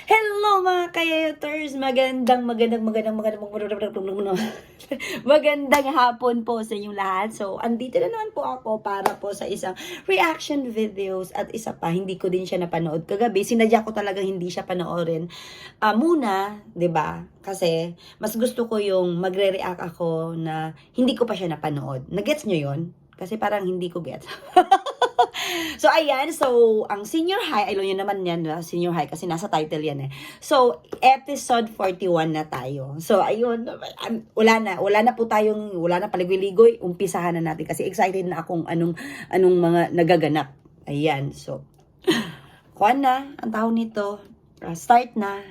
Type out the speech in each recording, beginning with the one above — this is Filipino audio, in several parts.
Hello mga kayators! Magandang hapon po sa inyong lahat. So, andito na naman po ako para po sa isang reaction videos at isa pa, hindi ko din siya napanood kagabi. Sinadya ko talaga hindi siya panoorin. Muna, 'di ba? Kasi mas gusto ko yung magre-react ako na hindi ko pa siya napanood. Nagets nyo 'yon? Kasi parang hindi ko gets. So, ayan. So, ang senior high, alam nyo naman yan, senior high, kasi nasa title yan eh. So, episode 41 na tayo. So, ayun, wala na po tayong, wala na paligwi-ligoy, umpisahan na natin kasi excited na akong anong mga nagaganap. Ayan, so, kuha na, ang tawag nito, start na.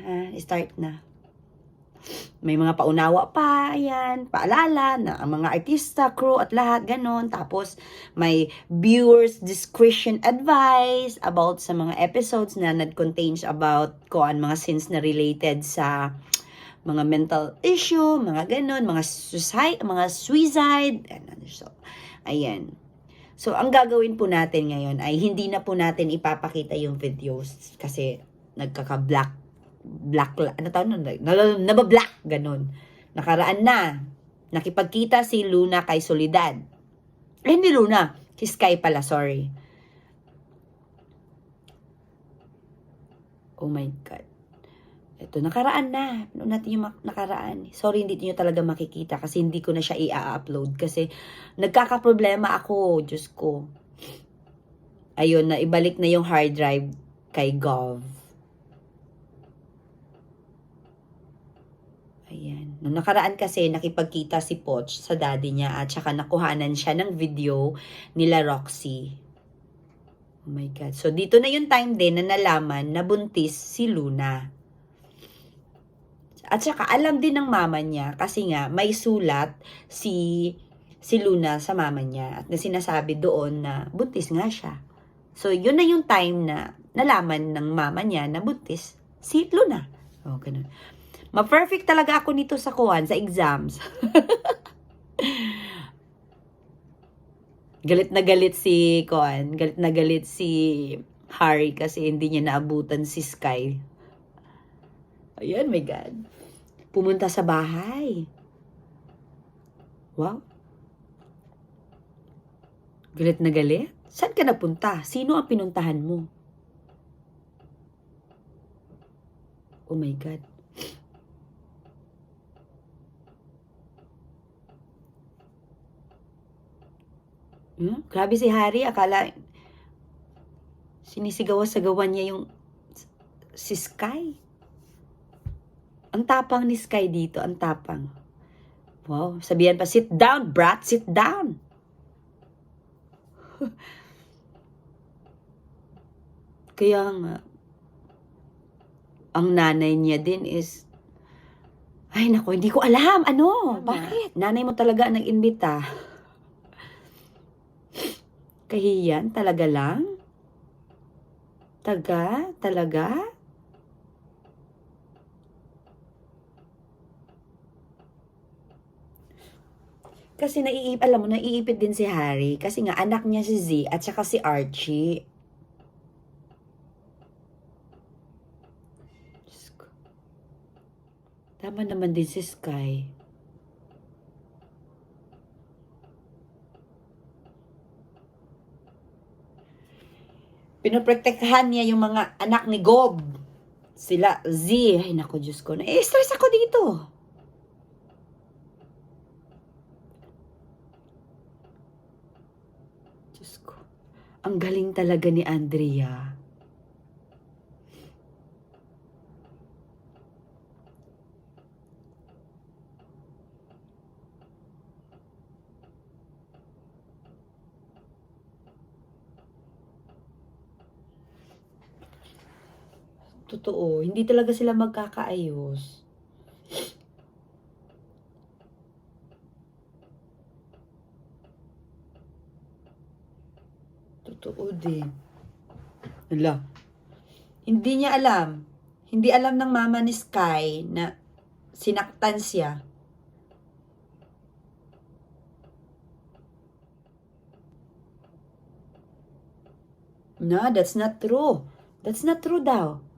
May mga paunawa pa, ayan, paalala na ang mga artista, crew at lahat, ganon. Tapos, may viewers discretion advice about sa mga episodes na contains about kung mga scenes na related sa mga mental issue, mga ganon, mga suicide. So, ayan. So, ang gagawin po natin ngayon ay hindi na po natin ipapakita yung videos kasi nagkaka-black ano tawag nun? Nabablack, ganun. Nakaraan na. Nakipagkita si Luna kay Soledad. Hindi Luna. Si Sky pala, sorry. Oh my God. Ito, nakaraan na. Ano natin yung nakaraan? Sorry, hindi niyo talaga makikita kasi hindi ko na siya i-upload kasi nagkakaproblema ako. Diyos ko. Ayun, na ibalik na yung hard drive kay Gov. Ayan. Nung nakaraan kasi, nakipagkita si Poch sa daddy niya at saka nakuhanan siya ng video nila Roxy. Oh my God. So, dito na yung time din na nalaman na buntis si Luna. At saka, alam din ng mama niya kasi nga, may sulat si Luna sa mama niya at na sinasabi doon na buntis nga siya. So, yun na yung time na nalaman ng mama niya na buntis si Luna. Oh, ganun. Ma-perfect talaga ako nito sa sa exams. Galit na galit si galit na galit si Harry kasi hindi niya naabutan si Sky. Ayan, my God. Pumunta sa bahay. Wow. Galit na galit? Saan ka napunta? Sino ang pinuntahan mo? Oh my God. Grabe si Harry, akala sinisigaw-sagawan niya yung si Sky. Ang tapang ni Sky dito, ang tapang. Wow, sabihan pa, sit down, brat, sit down. Kaya nga, ang nanay niya din is, ay nako, hindi ko alam, bakit? Nanay mo talaga ang nag-imbita. Kahiyan, talaga lang? Talaga? Kasi alam mo, naiipit din si Harry. Kasi nga, anak niya si Z at saka si Archie. Tama naman din si Sky. Pinoprotektahan niya yung mga anak ni Gob. Sila, Z. Ay, naku, Diyos ko. Stress ako dito. Diyos ko. Ang galing talaga ni Andrea. Totoo, hindi talaga sila magkakaayos. Totoo din. Hala. Hindi niya alam. Hindi alam ng mama ni Sky na sinaktan siya. No, that's not true. That's not true daw.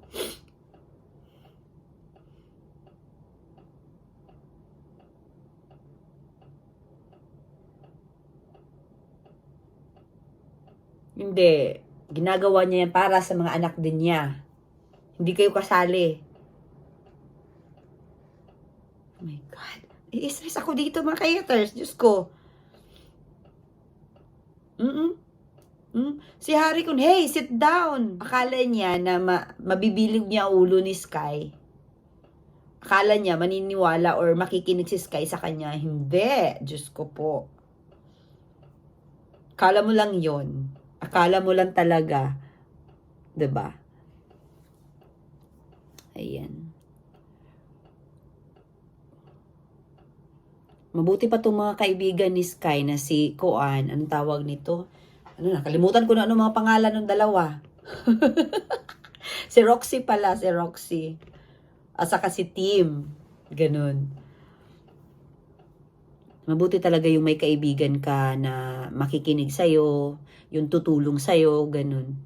Hindi. Ginagawa niya yan para sa mga anak din niya. Hindi kayo kasali. Oh my God. I-stress ako dito mga haters. Diyos ko. Si Harry Kun, hey, sit down. Akala niya na mabibilog niya ulo ni Sky. Akala niya maniniwala or makikinig si Sky sa kanya. Hindi. Diyos ko po. Akala mo lang yon. Akala mo lang talaga. 'Di ba? Ayan. Mabuti pa itong mga kaibigan ni Sky na si Koan. Anong tawag nito? Nakalimutan ko na ano mga pangalan ng dalawa. Si Roxy pala, si Roxy. At saka si Tim. Ganun. Mabuti talaga yung may kaibigan ka na makikinig sa'yo, yung tutulong sa'yo, ganun.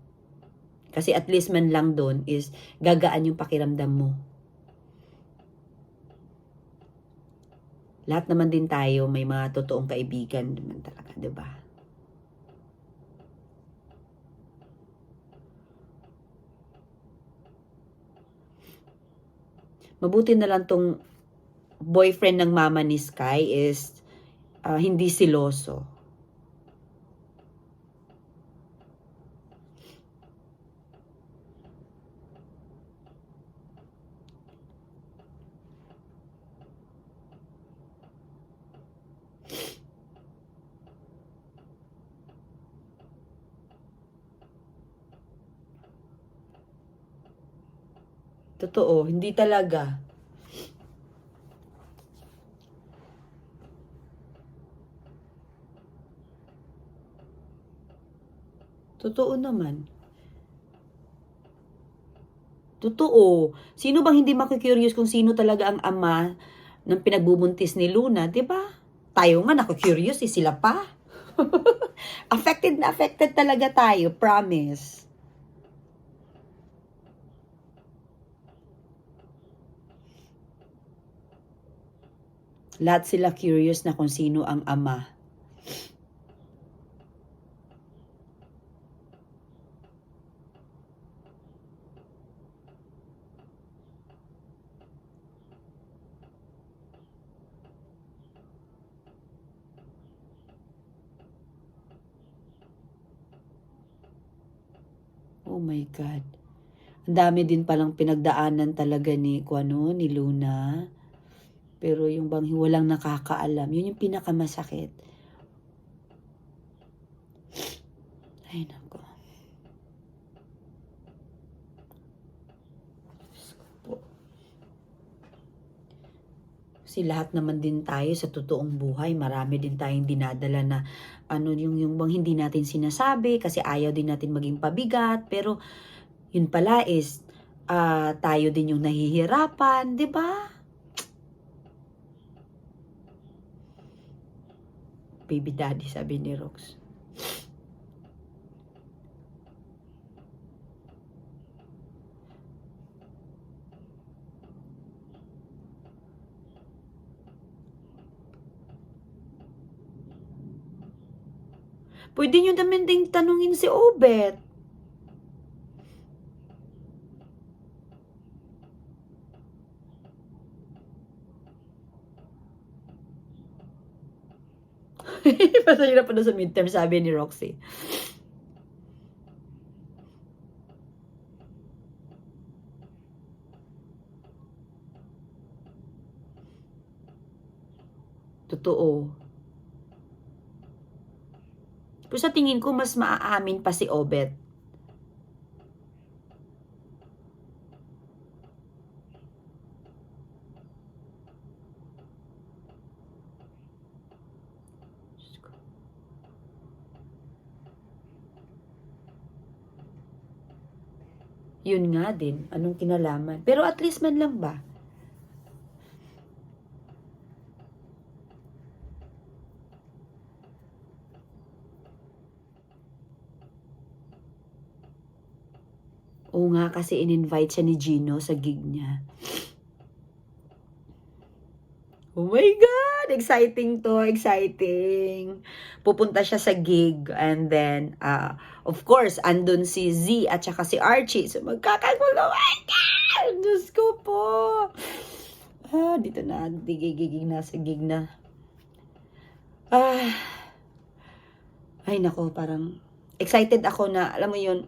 Kasi at least man lang doon is gagaan yung pakiramdam mo. Lahat naman din tayo may mga totoong kaibigan naman talaga, 'di ba? Mabuti na lang tong boyfriend ng mama ni Sky is hindi siloso. Totoo, hindi talaga. Totoo naman. Totoo. Sino bang hindi makikurious kung sino talaga ang ama ng pinagbubuntis ni Luna, 'di ba? Tayo nga nakikurious, sila pa. Affected na affected talaga tayo, promise. Lahat sila curious na kung sino ang ama. Oh my God. Ang dami din palang pinagdaanan talaga ni Luna. Pero yung bang walang nakakaalam, yun yung pinakamasakit. Ay, nako. Kasi lahat naman din tayo sa totoong buhay, marami din tayong dinadala na yung bang hindi natin sinasabi kasi ayaw din natin maging pabigat. Pero yun pala is tayo din yung nahihirapan, di ba? Baby daddy, sabi ni Rox. Pwede nyo naman ding tanungin si Obet. Pasay na pa na sa midterm, sabi ni Roxy. Totoo. Pero sa tingin ko, mas maaamin pa si Obet. Yun nga din, anong kinalaman. Pero at least man lang ba? Oo nga, kasi in-invite siya ni Gino sa gig niya. Oh my God! Exciting to, exciting. Pupunta siya sa gig and then, of course, andun si Z at saka si Archie. So, magkakagulo. Oh my God! Diyos ko po. Dito na. Gig na sa gig na. Ay, nako, parang excited ako na, alam mo yun,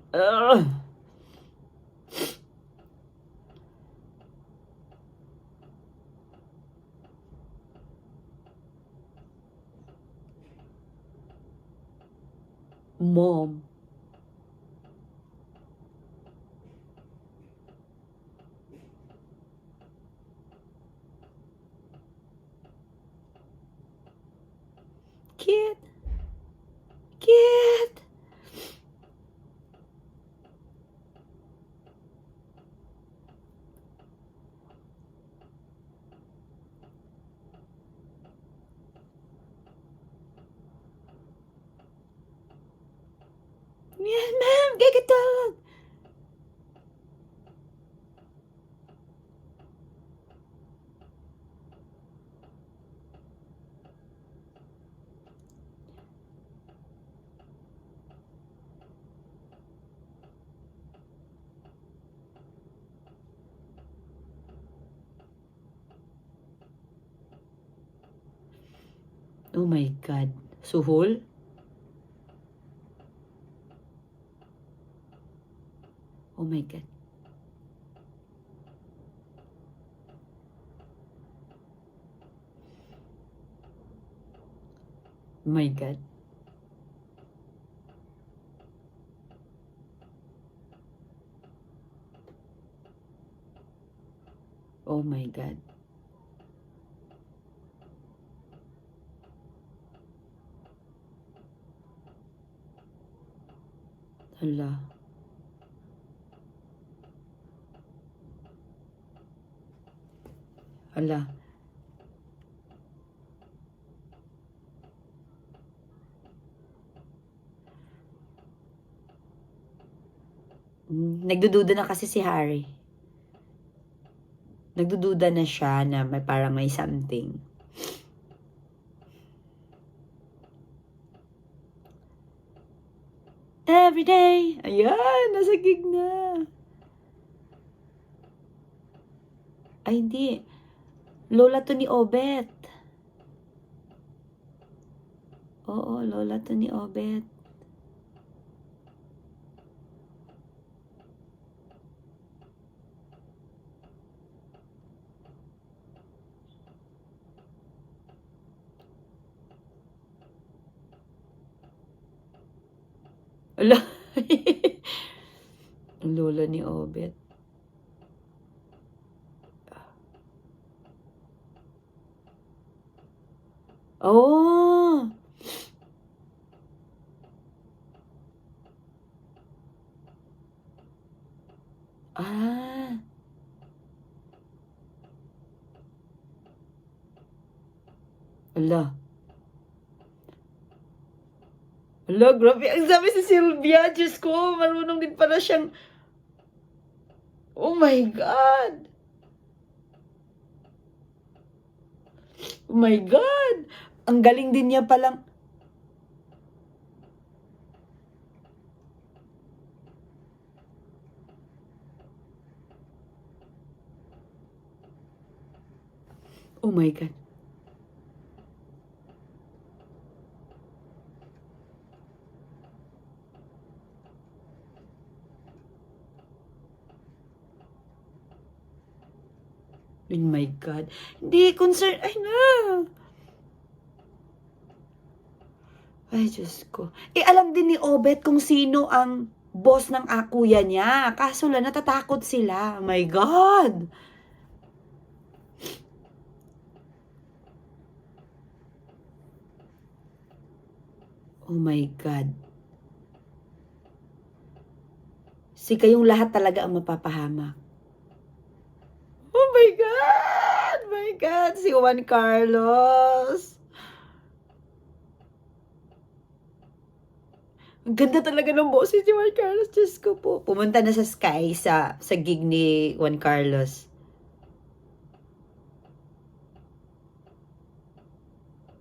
Mom. Kid. Kid. Yes, ma'am. Gigitog. Oh my God. Suhol? Oh my God. Oh my God. Oh my God. Hala. Hala. Nagdududa na kasi si Harry. Nagdududa na siya na may parang may something. Every day. Ayan, nasa gig na. Ay, hindi. Lola to ni Obet. Oo, lola to ni Obet. Ala. Ang lola ni Obet. Oh! Ah. Ala. Ala, grabe. Ang sabi si Sylvia. Diyos ko, marunong din pala siyang... Oh my God! Oh my God! Ang galing din niya palang... Oh my God. Oh my God. Hindi, concern. Ay na. Ay, Diyos ko. Alam din ni Obet kung sino ang boss ng kuya niya. Kaso lang, natatakot sila. Oh my God. Oh my God. Si kayong lahat talaga ang mapapahamak. Oh my God! My God! Si Juan Carlos! Ang ganda talaga ng boses ni Juan Carlos. Diyos ko po. Pumunta na sa Sky sa gig ni Juan Carlos.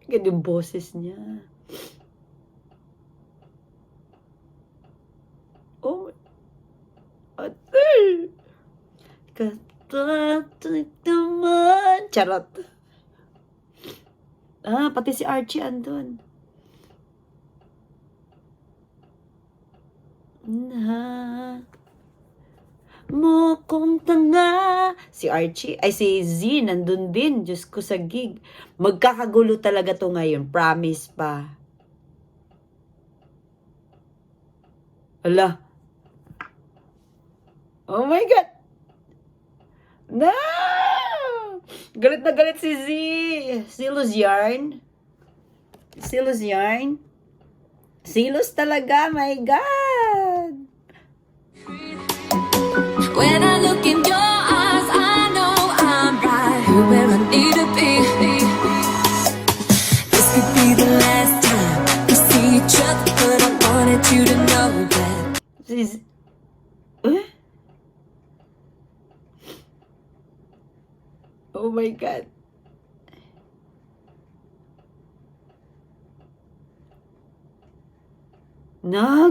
Ganyan yung boses niya. Oh, ate. Katatik naman. Charot. Pati si Archie andun. Na mo kong tanga. Si Archie, ay si Z, nandun din. Diyos ko sa gig. Magkakagulo talaga to ngayon. Promise pa. Ala. Oh my God. No! Galit na galit si Z. Silos yarn. Silos yarn. Silos talaga. My God. When I look in your eyes, I know I'm right where I need to be. This could be the last time we see each other, but I wanted you to know that. Oh my God.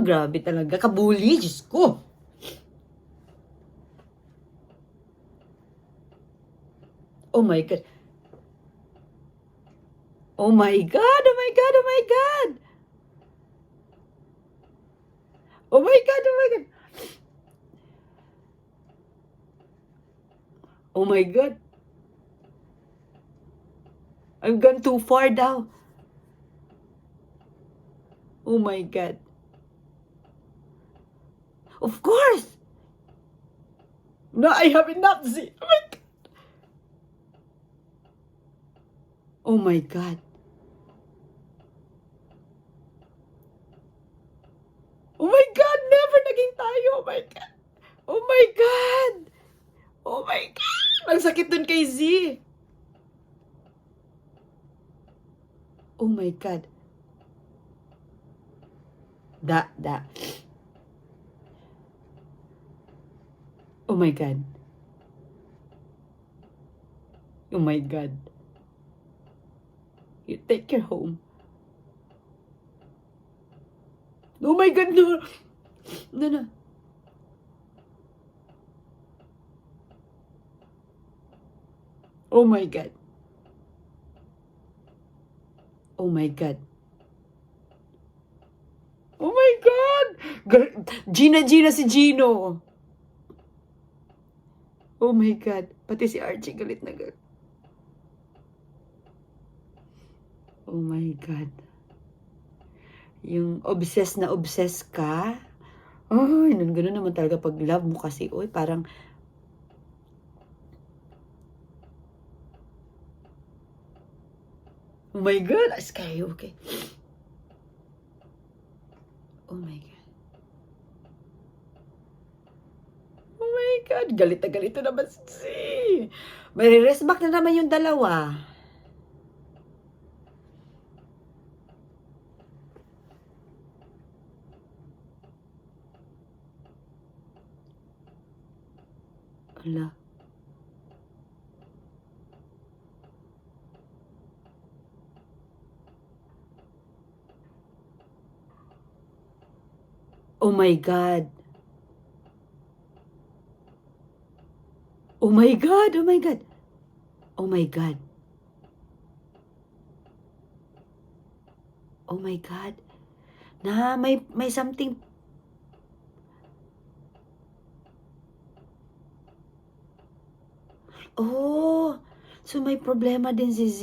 Grabe talaga. Kabuli, Diyos ko. Oh my God. Oh my God, oh my God, oh my God. Oh my God, oh my God. Oh my God. I've gone too far daw. Oh my God. Of course. No, I have enough. Oh my God. Oh my God, never naging tayo. Oh my God. Oh my God. Oh my God. Ang sakit dun kay Z. Oh my God. Oh my God. Oh my God. You take her home. Oh my God, no. No. Oh my God. Oh my God. Oh my God. Gina si Gino. Oh my God. Pati si Archie galit na galit. Oh my God. Yung obsessed na obsessed ka. Ay, ganun naman talaga pag love mo kasi. Uy, parang oh my God, Sky, okay. Oh my God. Oh my God, galit na galit na naman si. May rest back na naman yung dalawa. Ala. Oh my God. Oh my God, oh my God. Oh my God. Oh my God. Na may something. Oh, so may problema din si Z.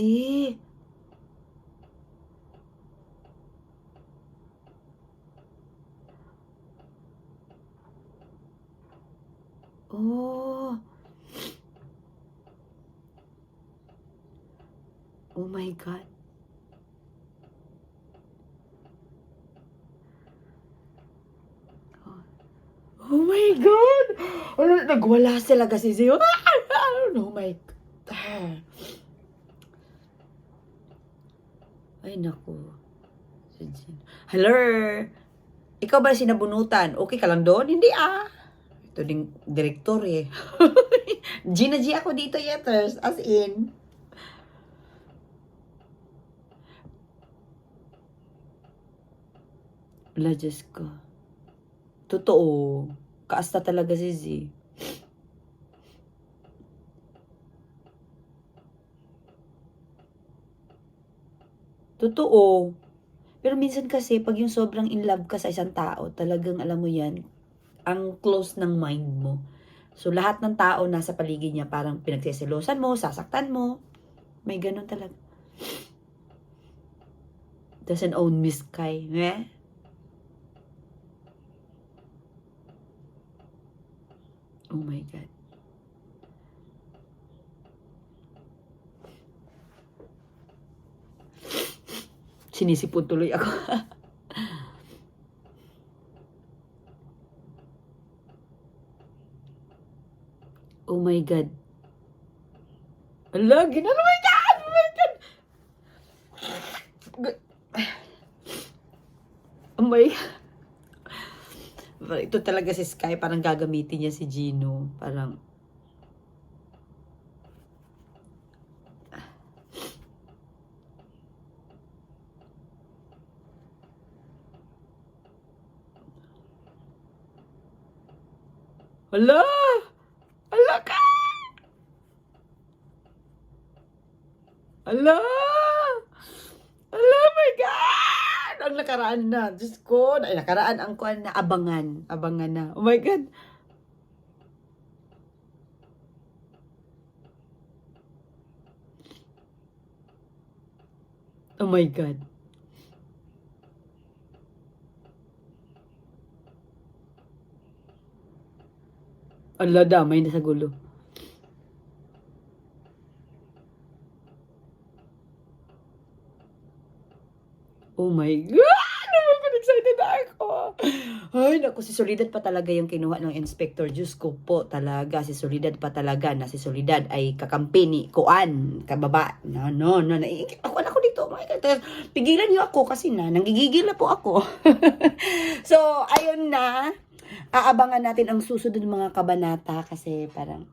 Oh. Oh my God. Oh my God! Ano, nagwala sila kasi siya. Oh my God. Ay, naku. Hello? Ikaw ba sinabunutan? Okay ka lang doon? Hindi Ito ding direktor eh. Gina G ako dito yeters. As in. Wala, Diyos ko. Totoo. Kaasta talaga si Z. Totoo. Pero minsan kasi, pag yung sobrang in love ka sa isang tao, talagang alam mo yan, ang close ng mind mo. So, lahat ng tao nasa paligid niya, parang pinagsiselosan mo, sasaktan mo. May ganun talaga. Doesn't own Miss Kai. Eh? Oh my God. Sinisipon tuloy ako. Oh my God. Ala, ginano, oh my God! Oh my God! Oh my God. Ito talaga si Sky, parang gagamitin niya si Gino. Parang, hala! Hala ka! Hala! Hala, my God! Ang nakaraan na. Diyos ko. Ay, nakaraan ang kuan na abangan. Abangan na. Oh my God. Oh my God. Ala, damay na sa gulo. Oh my God! Oh my God, excited na ako. Ay, naku, si Soledad pa talaga yung kinuha ng inspector. Diyos ko po talaga, si Soledad pa talaga na si Soledad ay kakampi ni Kuan, kababa. No, naiingit ako dito. Oh my God, pigilan niyo ako kasi nanggigigil na po ako. So, ayun na. Aabangan natin ang susunod mga kabanata kasi parang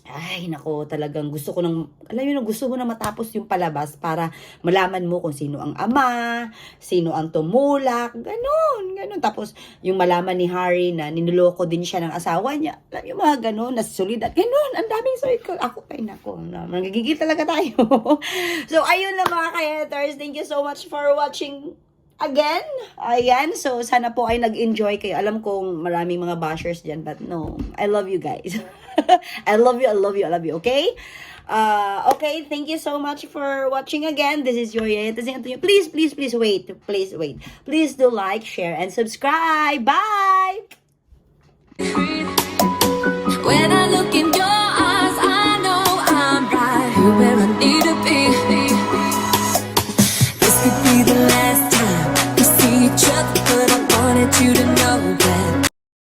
ay, nako, talagang gusto ko alam mo, gusto ko na matapos yung palabas para malaman mo kung sino ang ama, sino ang tumulak, ganun. Tapos, yung malaman ni Harry na ninuloko din siya ng asawa niya, alam yung mga ganun, nasusulidan, ganun, ang daming circle. Ako, ay, nako, nagigigil talaga tayo. So, ayun na mga ka-haters, thank you so much for watching again. Ayan, so sana po ay nag-enjoy kayo. Alam kong maraming mga bashers dyan, but no, I love you guys. I love you, okay? Okay, thank you so much for watching again. This is your Yaya. Please wait. Please do like, share, and subscribe. Bye!